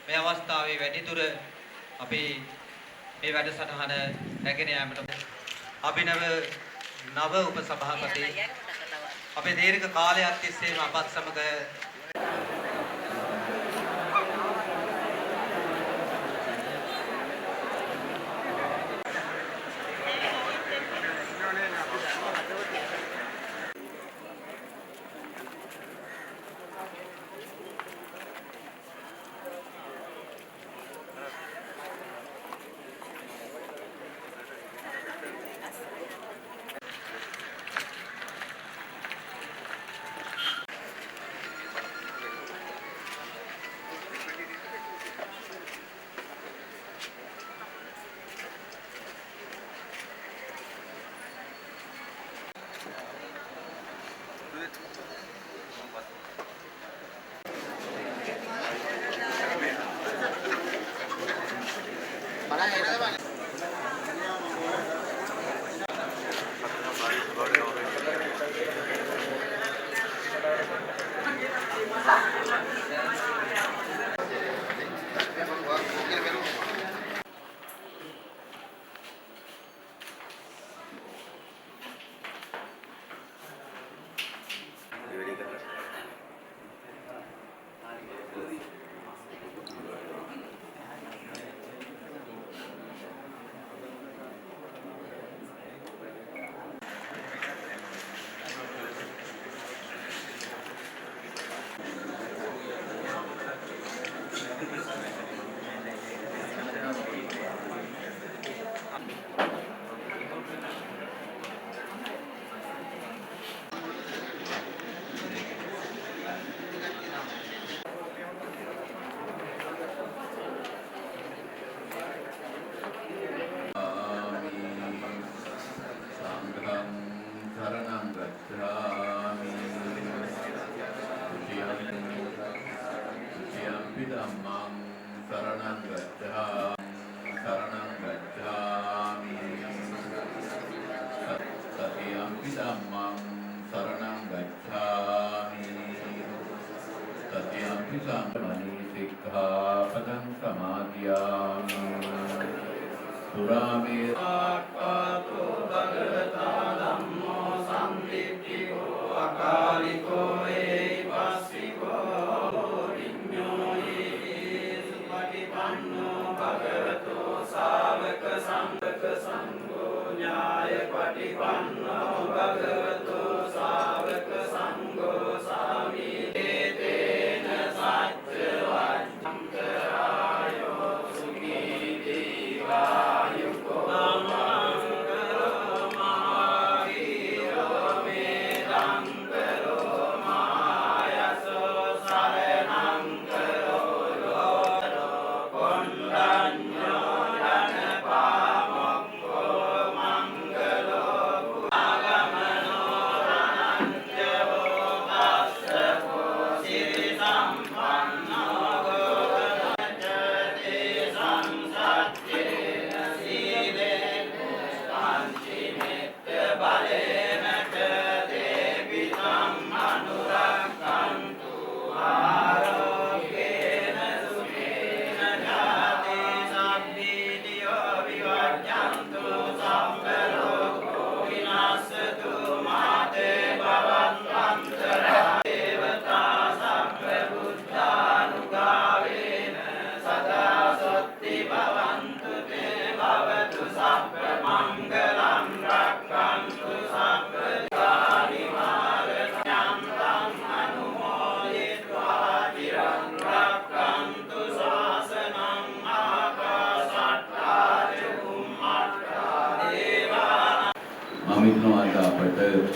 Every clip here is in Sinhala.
මේ අවස්ථාවේ වැඩිදුර අපි මේ වැඩසටහන රැගෙන යාමට අභිනව නව උපසභාපති අපේ දීර්ඝ කාලයක් තිස්සේම අපත් සමග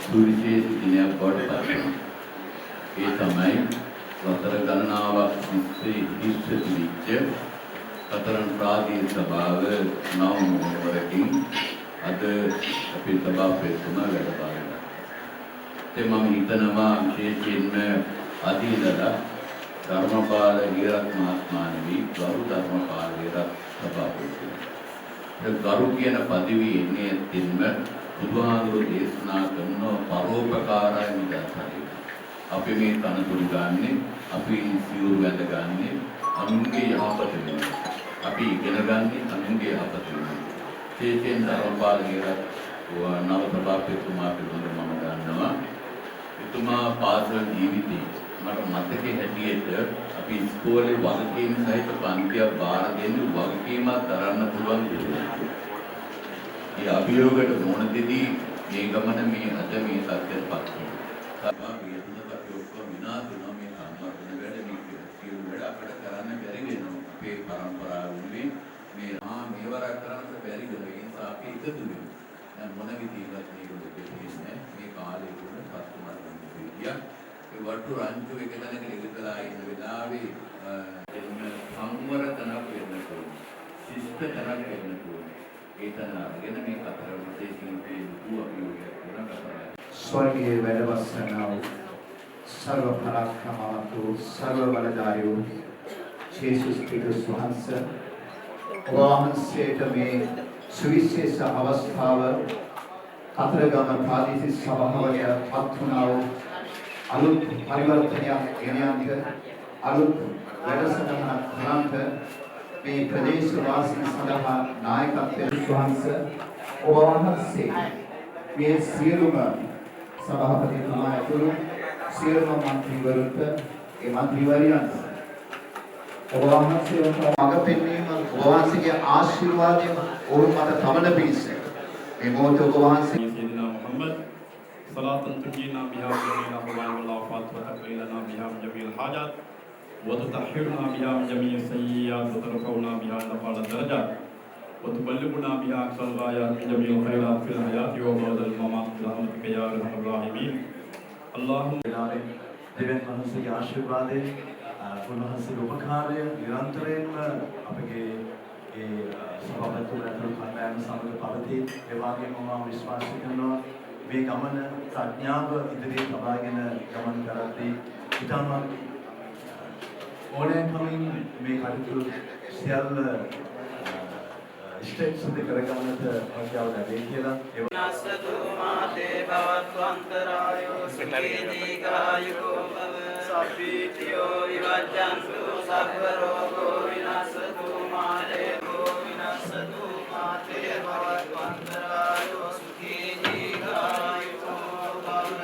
සුවිශේෂ දිනයක් බවට පත් වෙනවා. ඒ තමයි වසර ගණනාවක් තිස්සේ ඉස්සෙවිච්ච කතරන් ප්‍රාදේශ සභාව නවමුවරකින් අද අපේ සභාව පෙරතුන වැඩ බලනවා. ඒ මම හිතනවා විශේෂයෙන්ම අදීදලා ධර්මපාල හිරත් මහත්මයාණනි ගරු ධර්මපාල හිරත් සභාපති. ඒ ගරු කියන පදවිය එන්නේ ඇතින්ම බුදුහාමුදුරුවෝ දේශනා කරන පරෝපකාරය නිදර්ශනය. අපි මේ තනතුරු ගන්නෙ, අපි සිවුරු වැඳ ගන්නෙ, අනුන්ගේ යහපත වෙනුවෙන්. අපි ඉගෙන ගන්නේ අනුන්ගේ යහපත වෙනුවෙන්. තේතෙන් ධර්මපාලකයලා නව ප්‍රභාපතිතුමා පිළිබඳව මම දන්නවා. එතුමා පාසල් ජීවිතේ මට මතකයේ හැටියට අපි ඉස්කෝලේ වගකීම් සහිත පන්තියක් බාර දෙන්න වගකීමක් දරන්න පුළුවන් දෙයක්. ඒ අභියෝගයට මොන දෙදී මේ ගමන මේ අද මේ සත්‍යයටපත් වෙනවා. වේදනත් අපි ඔක්කොම විනාශ වෙනවා මේ සම්වර්ධන වැඩ මේ සියලු වැඩ අපිට කරන්න බැරි වෙනවා. අපේ පරම්පරාවේ මේ මේවරක් කරන්න බැරි වෙන නිසා අපි එකතු වෙනවා. දැන් මොන විදිහකට මේක දෙන්නේ මේ කාලේ තුල සත්‍යමත් වෙනවා. ඒ වටු රංචු එක තැනක ඉඳලා ඉන්න වෙලාවේ එන්න සම්වර තනක් වෙන්න ඕනේ. ශිෂ්ට තනක් වෙන්න ඕනේ. ඒ තන අරගෙන මේ කතර විශේෂයෙන් දුව අභියෝගයක් කරන කතාවක්. ස්වර්ගයේ වැඩවසනා වූ සර්ව පරාක්‍රමවන්ත වූ සර්ව බලධාරී වූ ජේසුස් ක්‍රිස්තුස් වහන්සේ වහන්සේට මේ සුවිශේෂ අවස්ථාව කතරගම ප්‍රාදේශීය සභාවට පත් වුණා වූ අලුත් පරිවර්තනයක් ගෙනයන්නට අලුත් වැඩසටහනක් කරන්නට මේ ප්‍රදේශ වාසීන් සඳහා නායකත්වයේ වහන්සේ ඔබ වහන්සේ මේ සියලුම සභාපතිතුමා ඇතුළු සියලුම මන්ත්‍රීවරුන්ට ඒ මන්ත්‍රීවරියන්ට ඔබ වහන්සේට මඟ පෙන්වීම ඔබ වහන්සේගේ ආශිර්වාදය ඔවුන් මත තමන පිණිස මේ මොහොතේ ඔබ වහන්සේ سيدنا محمد صلاة تجينا بها جميع الأهوال والآفات وتقضي لنا بها من جميع الحاجات وتطهرنا بها من جميع السيئات وترفعنا بها إلى أعلى الدرجات وتبلغنا بها أقصى الغايات من جميع الخيرات في الحياة وبعد الممات برحمتك يا أرحم الراحمين اللهم දෙවියන් වහන්සේගේ ආශිර්වාදය උන්වහන්සේගේ උපකාරය නිරන්තරයෙන්ම අපගේ ඒ සභාපතිතුමා ඇතුළු කණ්ඩායම සමග පවතී. ඒ වගේම මම විශ්වාස කරනවා මේ ගමන ප්‍රඥාව ඉදිරියට තබාගෙන ගමන් කරද්දී ඊටම ඕනෑකමින් මේ කටයුතු සියල්ල ඉෂ්ට සිද්ධ කරගන්නට හැකියාව ලැබේ කියලා නස්සතු මාතේ භවත්වන්තරායෝ සුඛී දීඝායුකෝ භව සබ්බීතියෝ විවජ්ජන්තු සබ්බ රෝගෝ විනස්සතු මාතේ විනස්සතු මාතේ භවත්වන්තරායෝ සුඛී දීඝායුකෝ භව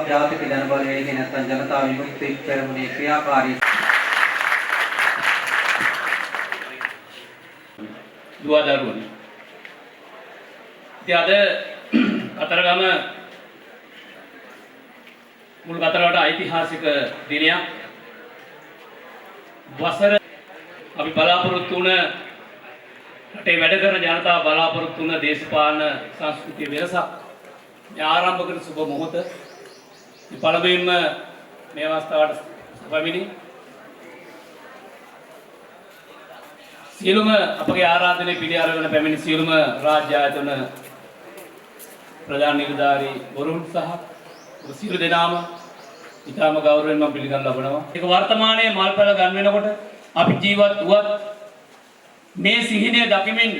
ජාතික ජනබලවේගයේ නැත්නම් ජනතා විමුක්ති පෙරමුණේ ක්‍රියාකාරී දුවදරුවනි. ඉතින් අද කතරගම මුළු කතරගමට ඓතිහාසික දිනයක්. වසර අපි බලාපොරොත්තු වුණ රටේ වැඩ කරන ජනතාව බලාපොරොත්තු වුණ දේශපාලන සංස්කෘතිය වෙනසක් මේ ආරම්භ කරන සුබ මොහොත. පළමුවෙන්ම මේ අවස්ථාවට පැමිණි සියලුම අපගේ ආරාධනය පිළි අරගෙන පැමිණි සියලුම රාජ්‍ය ආයතන ප්‍රධාන නිලධාරී වරුන් සහ සියලු දෙනාම ඉතාම ගෞරවයෙන් මම පිළිගන්න ලබනවා. ඒක වර්තමානයේ මල්පල ගන්න වෙනකොට අපි ජීවත් වුවත් මේ සිහිනය දකිමින්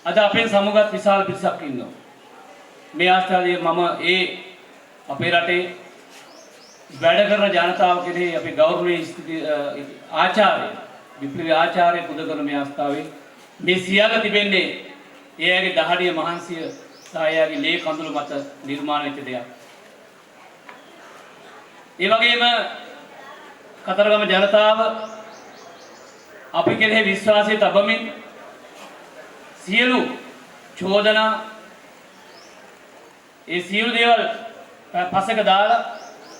අද අපේ සමුගත් විශාල පිරිසක් ඉන්නවා. මේ ආස්ථාවේ මම අපේ රටේ වැඩ කරන ජනතාව කෙරෙහි අපේ ගෞරවනීය ආචාර්ය විප්ලවීය ආචාර්ය පුද කරන මේ ආස්ථාවේ මේ සියල්ල තිබෙන්නේ එයාගේ දහඩිය මහන්සිය සහ එයාගේ ලේ කඳුළු මත නිර්මාණය වෙච්ච දෙයක්. ඒ වගේම කතරගම ජනතාව අපි කෙරෙහි විශ්වාසය තබමින් සියලු චෝදනා ඒ සියලු දේවල් පසක දාලා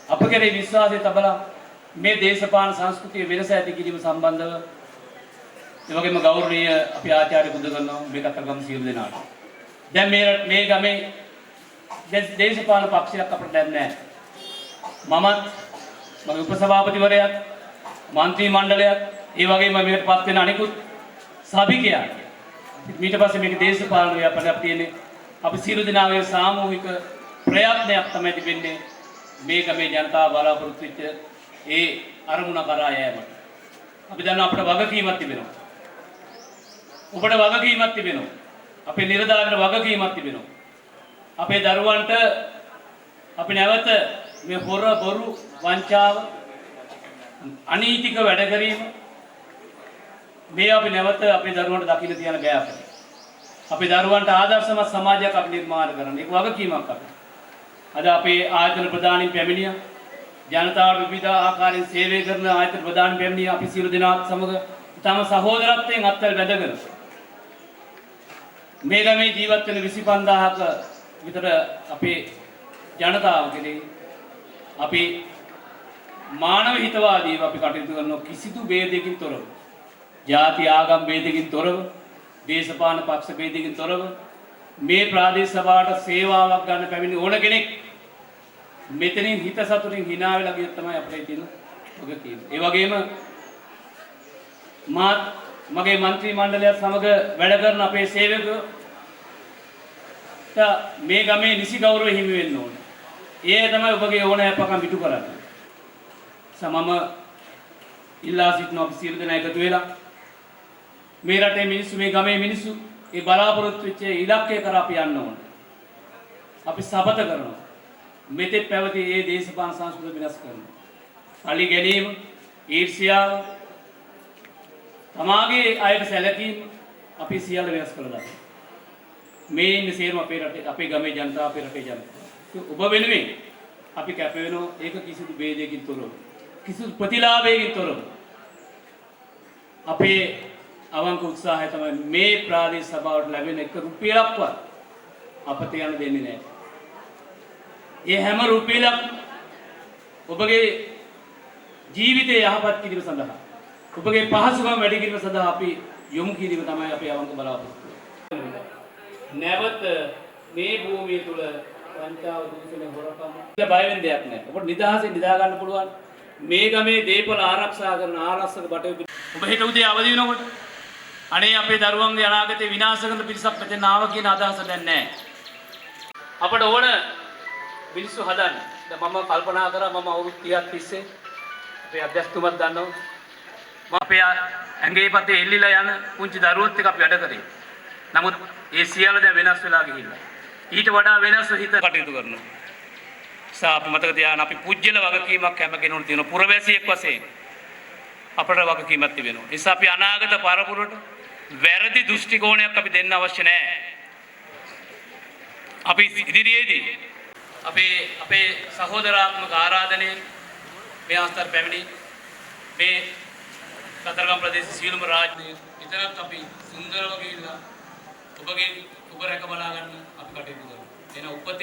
අප කෙරෙහි විශ්වාසය තබලා මේ දේශපාලන සංස්කෘතිය වෙනස ඇති කිරීම සම්බන්ධව ඒ වගේම ගෞරවනීය අපි ආචාර්ය පුද කරනවා මේ කතරගම සියලු දෙනාට. දැන් මේ ගමේ දේශපාලන පක්ෂයක් අපිට දැන් නැහැ. මමත් මගේ උපසභාපතිවරයාත් මන්ත්‍රී මණ්ඩලයත් ඒ වගේම මේකට පත් වෙන අනිකුත් සභිකයන් ඊට පස්සේ මේක දේශපාලන ව්‍යාපාරයක් තියෙන්නේ. අපි සියලු දෙනාගේ සාමූහික ප්‍රයත්නයක් තමයි තිබෙන්නේ මේක මේ ජනතාව බලාපොරොත්තු වෙච්ච ඒ අරමුණ කරා යෑමට. අපි දන්නවා අපිට වගකීමක් තිබෙනවා. ඔබට වගකීමක් තිබෙනවා. අපේ නිලධාරීන්ට වගකීමක් තිබෙනවා. අපේ දරුවන්ට අපි නැවත මේ හොර බොරු වංචාව අනීතික වැඩ කිරීම මේ අපි නැවත අපේ දරුවන්ට දකින්න තියන බෑ අපිට. අපේ දරුවන්ට ආදර්ශමත් සමාජයක් අපි නිර්මාණය කරන්න. ඒක වගකීමක් අපිට. අද අපේ ආයතන ප්‍රධානීන් පැමිණියා. ජනතාවට විවිධ ආකාරයෙන් සේවය කරන ආයතන ප්‍රධානීන් පැමිණියා. අපි සියලු දෙනාත් සමග තම සහෝදරත්වයෙන් අත්වල බැඳගෙන මේ ගමේ ජීවත් වෙන 25000ක විතර අපේ ජනතාව කෙරෙහි අපි මානව හිතවාදීව අපි කටයුතු කරන කිසිදු ભેදයකින් තොරව, ಜಾති ආගම් ભેදයකින් තොරව, දේශපාලන පක්ෂ ભેදයකින් තොරව මේ ප්‍රාදේශ සභාවට සේවාවක් ගන්න පැමිණි ඕන කෙනෙක් මෙතනින් හිත සතුටින් hina වෙලා ගියොත් තමයි අපිට තියෙන වගකීම. ඒ වගේම මගේ മന്ത്രി මණ්ඩලයත් සමග වැඩ කරන අපේ සේවකයෝ මේ ගමේ නිසි ගෞරවය හිමි වෙන්න ඕනේ. ඒ තමයි ඔබගේ ඕනෑකම් පිටු කරන්නේ. මම ඉල්ලා සිටිනවා අපි සියලු දෙනා එකතු වෙලා මේ රටේ මිනිස්සු මේ ගමේ මිනිස්සු ඒ බලාපොරොත්තු වෙච්ච ඉලක්කය කරා අපි යන්න ඕනේ. අපි සබත කරනවා. මෙතෙක් පැවති මේ දේශපාලන සංස්කෘතිය විනාශ කරනවා. අලි ගැනීම, ඊර්ෂ්‍යාව, තමාගේ අයට සැලකීම අපි සියල්ල වෙනස් කරලා දානවා. මේ ඉන්නේ සේරම අපේ රටේ අපේ ගමේ ජනතාව අපේ රටේ ජනතාව. ඔබ වෙනුවෙන් අපි කැප වෙනවා ඒක කිසිදු ભેදයකින් තොරව. කිසිදු ප්‍රතිලාභයකින් තොරව. අපේ අවංක උත්සාහය තමයි මේ ප්‍රාදේශ සභාවට ලැබෙන 1 රුපියලක්වත් අපත යන දෙන්නේ නැහැ. ඒ හැම රුපියලක් ඔබගේ ජීවිතය යහපත් කිරීම සඳහා ඔබගේ පහසුකම් වැඩි කිරීම සඳහා අපි යොමු කිරීම තමයි අපේ අවංක බලාපොරොත්තුව. නැවත මේ භූමිය තුල වංචාව දූෂණය හොරකම බය වෙන්න දෙයක් නැහැ. ඔබට නිදහසෙන් නිදා ගන්න පුළුවන්. මේ ගමේ දේපල ආරක්ෂා කරන ආරක්ෂක බටයු ඔබ හෙට උදේ අවදි වෙනකොට අනේ අපේ දරුවන්ගේ අනාගතේ විනාශ කරන පිරිසක් මෙතන ආව කියන අදහස දැන් නැහැ. අපට ඕන මිනිස්සු හදන්න. දැන් මම කල්පනා කරා මම අවුරුදු 30ක් තිස්සේ අපේ අධ්‍යක්ෂතුමත් දන්නවා. මම අපේ ඇඟේ පතේ එල්ලිලා යන පුංචි දරුවොත් එක්ක අපි වැඩ කරේ. නමුත් ඒ සියල්ල දැන් වෙනස් වෙලා ගිහිල්ලා. ඊට වඩා වෙනස් හිත කටයුතු කරනවා. අපි මතක තියාගන්න අපි පුජ්‍යල වගකීමක් හැම කෙනෙකුට තියෙනවා. පුරවැසියෙක් වශයෙන් අපට වගකීමක් තිබෙනවා. ඒ නිසා අපි අනාගත පරපුරට වැරදි දෘෂ්ටි කෝණයක් අපි දෙන්න අවශ්‍ය නැහැ. අපි ඉදිරියේදී අපේ සහෝදරාත්මක ආරාධනයෙන් මේ අවස්ථාවට පැමිණි මේ කතරගම ප්‍රදේශ සියලුම රාජ්‍ය විතරක් අපි සුන්දරව ගිහිල්ලා ඔබ රැක බලා ගන්න අපි කටයුතු කරමු. එන උපතේ